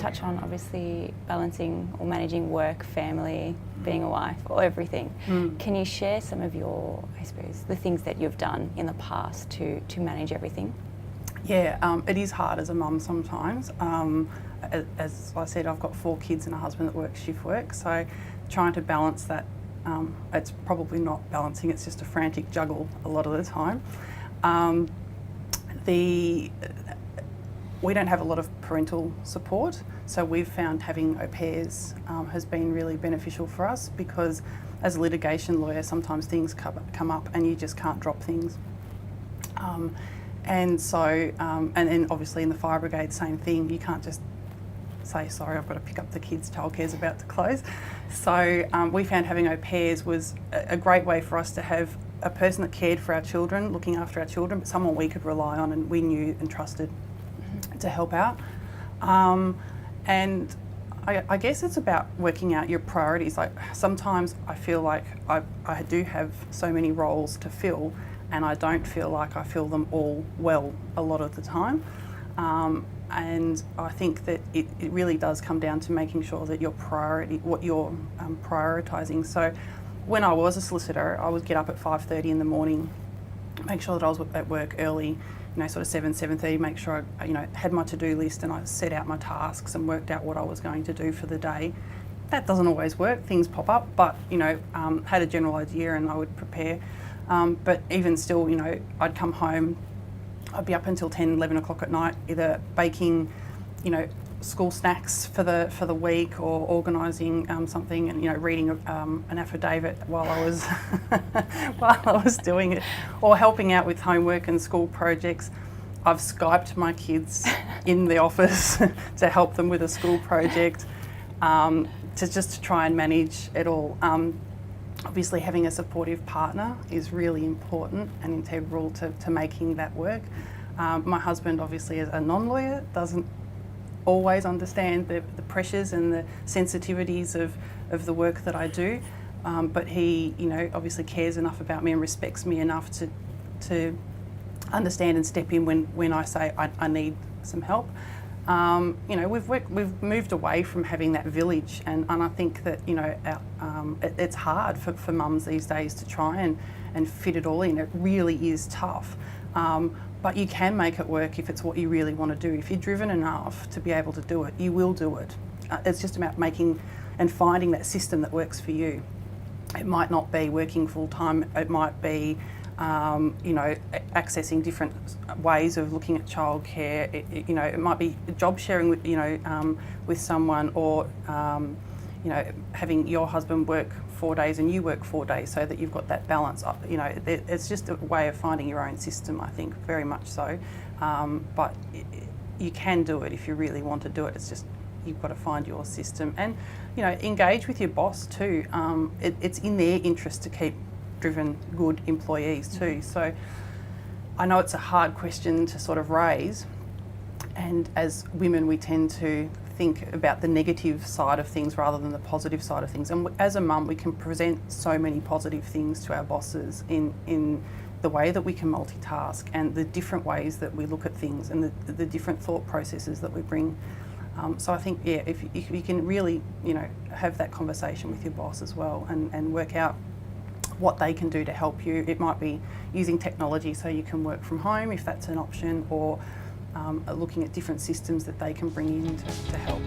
touch on obviously balancing or managing work, family, being a wife, or everything. Can you share some of your, I suppose, the things that you've done in the past to manage everything? Yeah, it is hard as a mum sometimes. As I said, I've got 4 kids and a husband that works shift work, so trying to balance that, it's probably not balancing, it's just a frantic juggle a lot of the time. We don't have a lot of parental support, so we've found having au pairs has been really beneficial for us, because as a litigation lawyer sometimes things come up and you just can't drop things. And then obviously in the fire brigade, same thing, you can't just say, sorry, I've got to pick up the kids, childcare's about to close. So we found having au pairs was a great way for us to have a person that cared for our children, looking after our children, but someone we could rely on and we knew and trusted to help out. And I guess it's about working out your priorities. Like sometimes I feel like I do have so many roles to fill, and I don't feel like I fill them all well a lot of the time. And I think that it really does come down to making sure that your priority, what you're prioritising. So when I was a solicitor, I would get up at 5:30 in the morning, make sure that I was at work early, sort of 7:30, make sure I, had my to-do list and I set out my tasks and worked out what I was going to do for the day. That doesn't always work, things pop up, but, had a general idea and I would prepare. But even still, I'd come home, I'd be up until 10, 11 o'clock at night, either baking, school snacks for the week, or organising something, and reading an affidavit while I was doing it, or helping out with homework and school projects. I've Skyped my kids in the office to help them with a school project, to try and manage it all. Obviously having a supportive partner is really important and integral to making that work. My husband, obviously as a non-lawyer, doesn't always understand the pressures and the sensitivities of the work that I do, but he obviously cares enough about me and respects me enough to understand and step in when I say I need some help. We've moved away from having that village, and I think that it's hard for mums these days to try and fit it all in. It really is tough, but you can make it work if it's what you really want to do. If you're driven enough to be able to do it, you will do it. It's just about making and finding that system that works for you. It might not be working full time. It might be accessing different ways of looking at childcare. It might be job sharing with someone, or having your husband work 4 days and you work 4 days, so that you've got that balance. It's just a way of finding your own system, I think, very much so. But you can do it if you really want to do it. It's just you've got to find your system, and engage with your boss too. It's in their interest to keep driven, good employees too. So I know it's a hard question to sort of raise, and as women we tend to think about the negative side of things rather than the positive side of things. And as a mum, we can present so many positive things to our bosses in the way that we can multitask, and the different ways that we look at things, and the different thought processes that we bring. So I think, yeah, if you can really, have that conversation with your boss as well, and work out what they can do to help you. It might be using technology so you can work from home if that's an option, or looking at different systems that they can bring in to help.